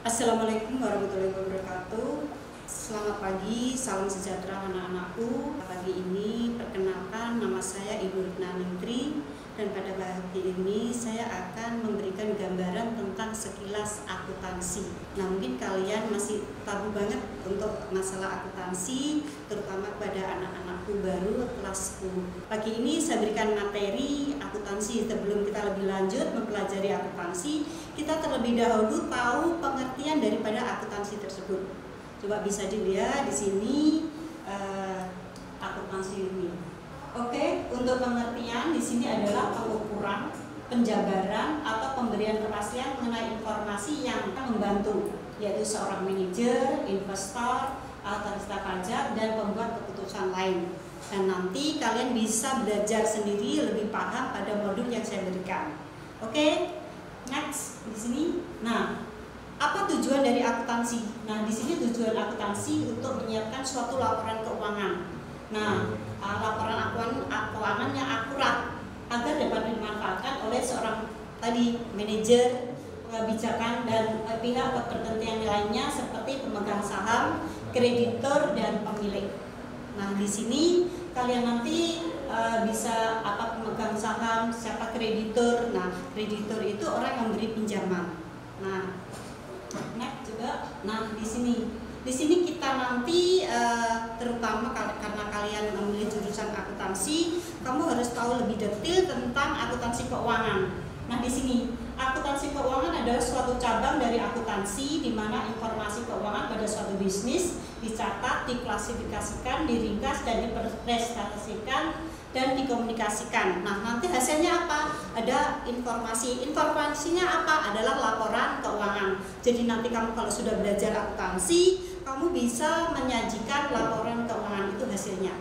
Assalamualaikum warahmatullahi wabarakatuh. Selamat pagi, salam sejahtera anak-anakku. Pagi ini perkenalkan, nama saya Ibu Retna Ningtri, dan pada pagi ini saya akan memberikan gambaran tentang sekilas akuntansi. Nah, mungkin kalian masih tabu banget untuk masalah akuntansi, terutama pada anak-anakku baru kelas 10. Pagi ini saya berikan materi akuntansi. Sebelum kita lebih lanjut mempelajari akuntansi, kita terlebih dahulu tahu pengertian daripada akuntansi tersebut. Coba bisa dilihat di sini akuntansi ini. Oke, untuk pengertian di sini adalah pengukuran, penjabaran atau pemberian kepastian mengenai informasi yang akan membantu, yaitu seorang manajer, investor, otoritas pajak, dan pembuat keputusan lain. Dan nanti kalian bisa belajar sendiri lebih paham pada modul yang saya berikan. Oke, next di sini. Nah, apa tujuan dari akuntansi? Nah, di sini tujuan akuntansi untuk menyiapkan suatu laporan keuangan. Nah, laporan keuangan yang akurat agar dapat dimanfaatkan oleh seorang tadi manajer, kebijakan, dan pihak kepentingan lainnya seperti pemegang saham, kreditor, dan pemilik. Nah, di sini kalian nanti bisa apa pemegang saham, siapa kreditor. Nah, kreditor itu orang yang memberi pinjaman. Nah, next juga. Nah, di sini kita nanti terutama karena kalian memilih jurusan akuntansi, kamu harus tahu lebih detail tentang akuntansi keuangan. Nah, di sini akuntansi keuangan adalah suatu cabang dari akuntansi di mana informasi keuangan pada suatu bisnis dicatat, diklasifikasikan, diringkas, dan dipresentasikan dan dikomunikasikan. Nah, nanti hasilnya apa? Ada informasi. Informasinya apa? Adalah laporan keuangan. Jadi nanti kamu kalau sudah belajar akuntansi, kamu bisa menyajikan laporan keuangan itu hasilnya.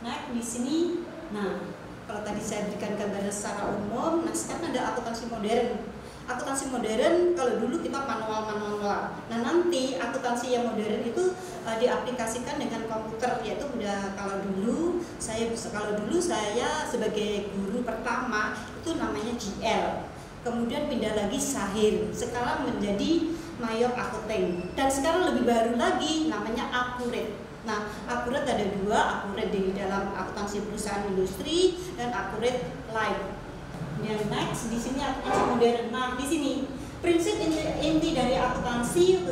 Nah, di sini, nah, kalau tadi saya berikan gambaran secara umum, nah sekarang ada akuntansi modern. Akuntansi modern, kalau dulu kita manual. Nah, nanti akuntansi yang modern itu diaplikasikan dengan komputer, yaitu kalau dulu saya sebagai guru pertama itu namanya GL. Kemudian pindah lagi Sahir, sekarang menjadi Mayor Accounting, dan sekarang lebih baru lagi namanya Accurate. Nah, Accurate ada dua, Accurate di dalam akuntansi perusahaan industri dan Accurate Life. Yang next di sini akuntansi modern. Nah, di sini prinsip inti dari akuntansi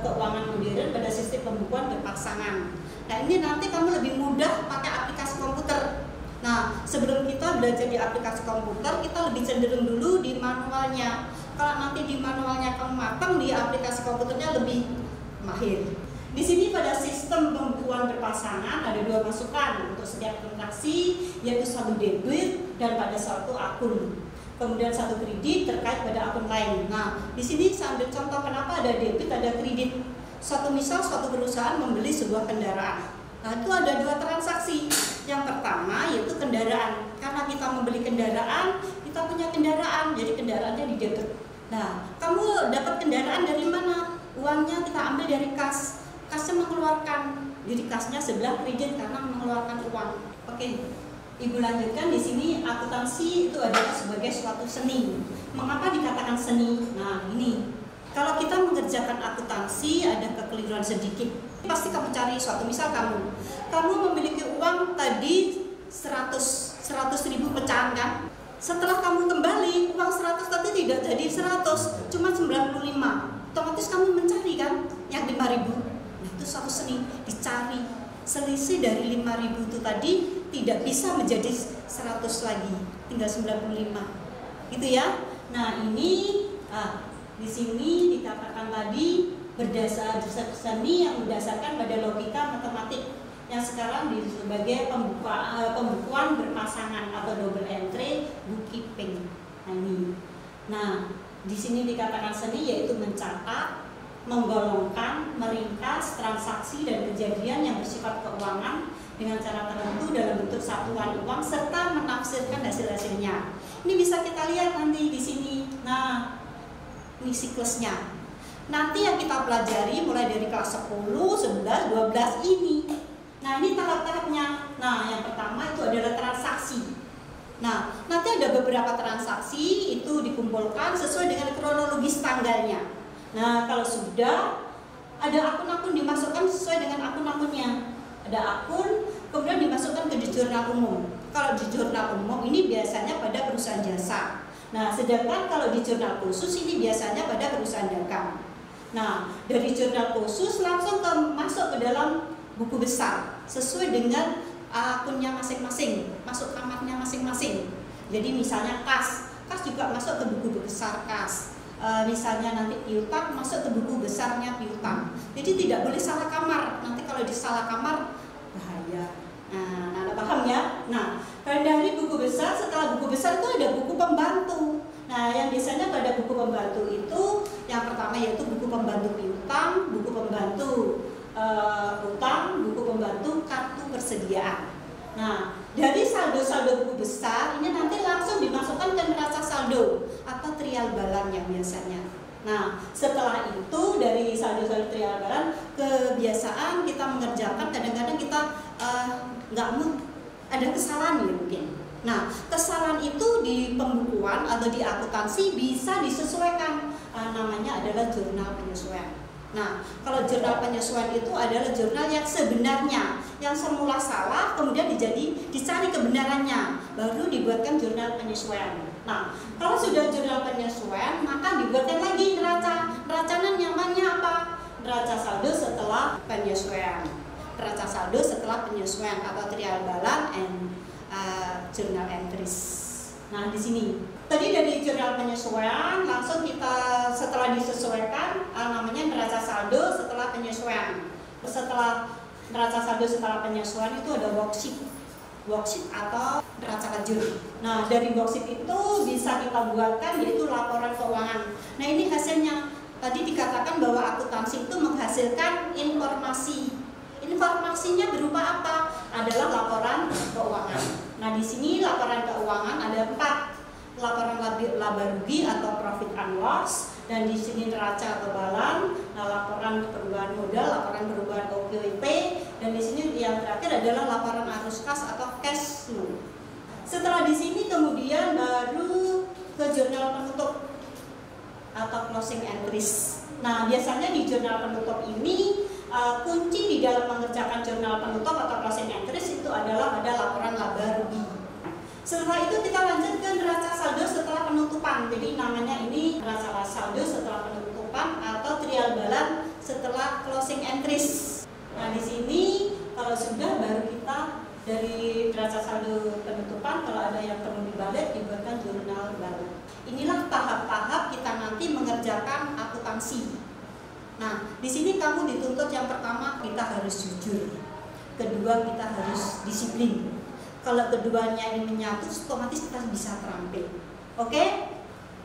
keuangan modern pada sistem pembukuan berpasangan. Nah, ini nanti kamu lebih mudah pakai aplikasi komputer. Nah, sebelum kita belajar di aplikasi komputer, kita lebih cenderung dulu di manualnya. Kalau nanti di manualnya kamu matang, di aplikasi komputernya lebih mahir. Di sini pada sistem pembukuan berpasangan ada dua masukan untuk setiap transaksi, yaitu satu debit dan pada suatu akun. Kemudian satu kredit terkait pada akun lain. Nah, di sini saya ambil contoh kenapa ada debit, ada kredit. Misal suatu perusahaan membeli sebuah kendaraan. Nah, itu ada dua transaksi. Yang pertama yaitu kendaraan. Karena kita membeli kendaraan, kita punya kendaraan, jadi kendaraannya di debit. Nah, kamu dapat kendaraan dari mana? Uangnya kita ambil dari kas. Kasnya mengeluarkan, jadi kasnya sebelah kredit karena mengeluarkan uang. Oke, Ibu lanjutkan di sini akuntansi itu adalah sebagai suatu seni. Mengapa dikatakan seni? Nah, ini kalau kita mengerjakan akuntansi ada kekeliruan sedikit. Pasti kamu cari suatu, misal kamu memiliki uang tadi 100 ribu pecahan kan? Setelah kamu kembali uang 100 tadi tidak jadi 100, cuma 95. Otomatis kamu mencari kan yang 5.000. Nah, itu suatu seni, dicari selisih dari 5.000 itu tadi tidak bisa menjadi 100 lagi, tinggal 95 gitu ya. Nah, ini di sini dikatakan tadi berdasar seni yang berdasarkan pada logika matematik yang sekarang sebagai pembukuan berpasangan atau double entry bookkeeping. Nah, ini. Nah, di sini dikatakan seni yaitu mencatat, menggolongkan, meringkas transaksi dan kejadian yang bersifat keuangan dengan cara tertentu dalam bentuk satuan uang serta menafsirkan hasil-hasilnya. Ini bisa kita lihat nanti di sini. Nah, ini siklusnya. Nanti yang kita pelajari mulai dari kelas 10, 11, 12 ini. Nah, ini tahap-tahapnya. Nah, yang pertama itu adalah transaksi. Nah, nanti ada beberapa transaksi itu dikumpulkan sesuai dengan kronologis tanggalnya. Nah, kalau sudah ada akun-akun dimasukkan sesuai dengan akun-akunnya. Ada akun, kemudian dimasukkan ke di jurnal umum. Kalau di jurnal umum ini biasanya pada perusahaan jasa. Nah, sedangkan kalau di jurnal khusus ini biasanya pada perusahaan dagang. Nah, dari jurnal khusus langsung masuk ke dalam buku besar sesuai dengan akunnya masing-masing, masuk kamarnya masing-masing. Jadi misalnya kas juga masuk ke buku besar kas. Misalnya nanti piutang masuk ke buku besarnya piutang. Jadi tidak boleh salah kamar. Nanti kalau di salah kamar bahaya. Nah, Anda paham ya? Nah, dari buku besar, setelah buku besar itu ada buku pembantu. Nah, yang biasanya pada buku pembantu itu yang pertama yaitu buku pembantu piutang, buku pembantu utang, buku pembantu kartu persediaan. Nah, dari saldo-saldo buku besar ini nanti langsung dimasukkan ke neraca saldo atau trial balan yang biasanya. Nah, setelah itu dari saldo-saldo trial balan, kebiasaan kita mengerjakan kadang-kadang kita nggak ada kesalahan ya mungkin. Nah, kesalahan itu di pembukuan atau di akuntansi bisa disesuaikan. Namanya adalah jurnal penyesuaian. Nah, kalau jurnal penyesuaian itu adalah jurnal yang sebenarnya, yang semula salah kemudian dicari kebenarannya, baru dibuatkan jurnal penyesuaian. Nah, kalau sudah jurnal penyesuaian, maka dibuatkan lagi neraca namanya apa? Neraca saldo setelah penyesuaian. Neraca saldo setelah penyesuaian atau trial balan and journal entries. Nah, di sini tadi dari jurnal penyesuaian langsung kita setelah disesuaikan namanya neraca saldo setelah penyesuaian. Setelah neraca saldo setelah penyesuaian itu ada worksheet atau neraca lajur. Nah, dari worksheet itu bisa kita buatkan yaitu laporan keuangan. Nah, ini hasilnya. Tadi dikatakan bahwa akuntansi itu menghasilkan informasi. Informasinya berupa apa? Adalah laporan keuangan. Nah, di sini laporan keuangan ada 4. Laporan laba rugi atau profit and loss, dan di sini neraca atau balan, laporan perubahan modal, laporan perubahan OPWP, dan di sini yang terakhir adalah laporan arus kas atau cash flow. Setelah di sini kemudian baru ke jurnal penutup atau closing entries. Nah, biasanya di jurnal penutup ini kunci di dalam mengerjakan jurnal penutup atau closing entries itu adalah ada laporan laba rugi. Setelah itu kita lanjut ke neraca saldo setelah penutupan. Jadi namanya ini neraca saldo setelah penutupan atau trial balan setelah closing entries. Nah, di sini kalau sudah baru kita dari neraca saldo penutupan, kalau ada yang perlu dibalik dibuatkan jurnal baru. Inilah tahap-tahap kita nanti mengerjakan akuntansi. Nah, di sini kamu dituntut yang pertama kita harus jujur, kedua kita harus disiplin. Kalau keduanya ini menyatu, otomatis kita bisa terampil. Oke?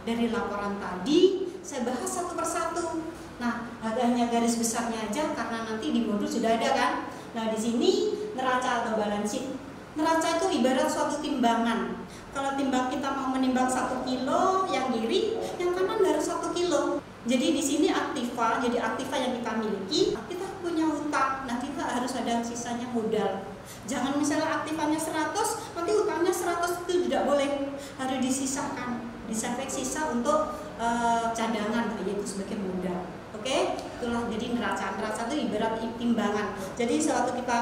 Dari laporan tadi saya bahas satu persatu. Nah, hanya garis besarnya aja karena nanti di modul sudah ada kan. Nah, di sini neraca atau balance sheet. Neraca itu ibarat suatu timbangan. Kalau kita mau menimbang 1 kilo, yang kiri, yang kanan harus 1 kilo. Jadi di sini aktiva, jadi aktiva yang kita miliki, kita punya hutang. Nah, kita harus ada sisanya modal. Jangan misalnya aktifanya 100, nanti hutangnya 100 itu tidak boleh. Harus disisakan, disaving sisa untuk cadangan, yaitu sebagai modal. Oke, itulah jadi neraca itu ibarat timbangan. Jadi sewaktu kita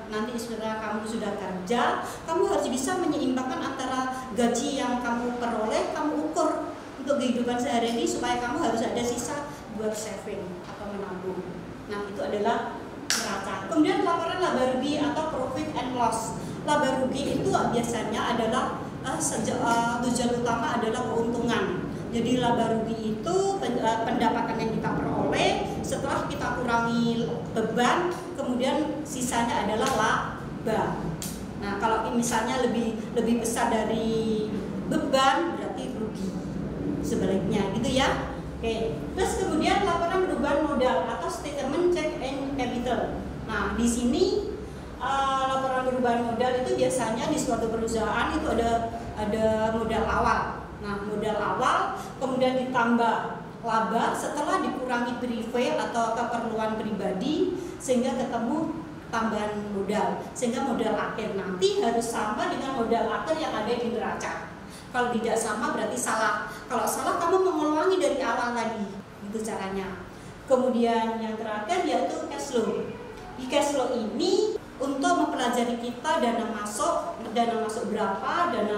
nanti setelah kamu sudah kerja, kamu harus bisa menyeimbangkan antara gaji yang kamu peroleh, kamu ukur untuk kehidupan sehari-hari supaya kamu harus ada sisa buat saving atau menabung. Nah, itu adalah neraca. Kemudian laporan laba rugi atau profit and loss. Laba rugi itu biasanya adalah tujuan utama adalah keuntungan. Jadi laba rugi itu pendapatan yang kita peroleh setelah kita kurangi beban, kemudian sisanya adalah laba. Nah, kalau misalnya lebih besar dari beban berarti rugi. Sebaliknya gitu ya. Oke. Terus kemudian laporan perubahan modal atau statement check and capital. Nah, di sini laporan perubahan modal itu biasanya di suatu perusahaan itu ada modal awal. Nah, modal awal kemudian ditambah laba setelah dikurangi prive atau keperluan pribadi sehingga ketemu tambahan modal. Sehingga modal akhir nanti harus sama dengan modal akhir yang ada di neraca. Kalau tidak sama berarti salah. Kalau salah kamu mengulangi dari awal lagi. Itu caranya. Kemudian yang terakhir yaitu cash flow. Di cash flow ini untuk mempelajari kita dana masuk berapa, dana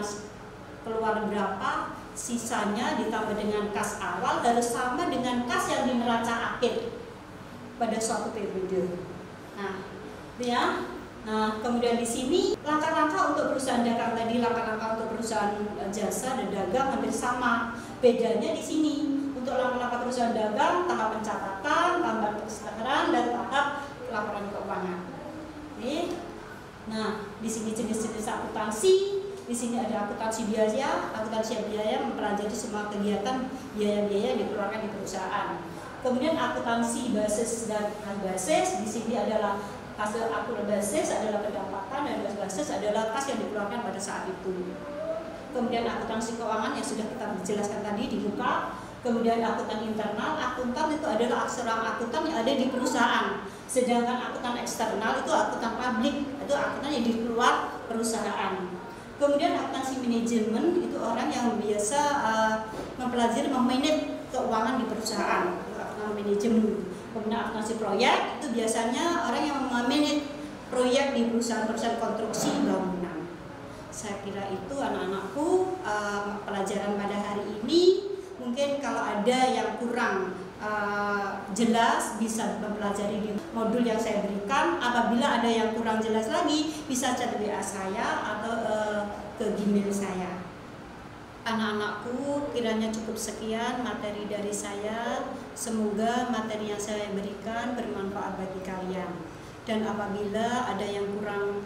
keluar berapa, sisanya ditambah dengan kas awal harus sama dengan kas yang di neraca akhir pada suatu periode. Nah, ya. Nah, kemudian di sini langkah-langkah untuk perusahaan dagang tadi, langkah-langkah untuk perusahaan jasa dan dagang hampir sama. Bedanya di sini untuk langkah-langkah perusahaan dagang tahap pencatatan, tambahan kesetaraan, dan tahap laporan keuangan. Nih. Nah, di sini jenis-jenis akuntansi. Di sini ada akuntansi biaya. Akuntansi biaya mempelajari semua kegiatan biaya-biaya yang dikeluarkan di perusahaan. Kemudian akuntansi basis dan basis. Di sini adalah hasil akuntan basis adalah pendapatan dan basis adalah kas yang dikeluarkan pada saat itu. Kemudian akuntansi keuangan yang sudah kita jelaskan tadi dibuka. Kemudian akuntan internal, akuntan itu adalah seorang akuntan yang ada di perusahaan. Sedangkan akuntan eksternal itu akuntan publik, itu akuntan yang di luar perusahaan. Kemudian akuntansi manajemen itu orang yang biasa mempelajari memanage keuangan di perusahaan, akuntan manajemen. Kemudian akuntansi proyek itu biasanya orang yang memanage proyek di perusahaan-perusahaan konstruksi bangunan. Saya kira itu anak-anakku pelajaran pada hari ini. Mungkin kalau ada yang kurang jelas bisa mempelajari di modul yang saya berikan. Apabila ada yang kurang jelas lagi bisa chat WA saya atau ke Gmail saya. Anak-anakku, kiranya cukup sekian materi dari saya. Semoga materi yang saya berikan bermanfaat bagi kalian. Dan apabila ada yang kurang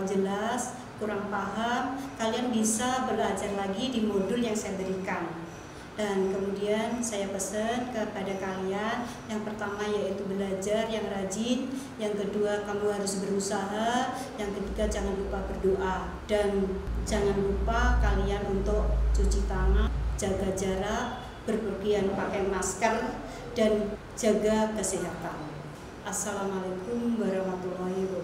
jelas, kurang paham, kalian bisa belajar lagi di modul yang saya berikan. Dan kemudian saya pesan kepada kalian, yang pertama yaitu belajar yang rajin, yang kedua kamu harus berusaha, yang ketiga jangan lupa berdoa, dan jangan lupa kalian untuk cuci tangan, jaga jarak, berpergian pakai masker, dan jaga kesehatan. Assalamualaikum warahmatullahi wabarakatuh.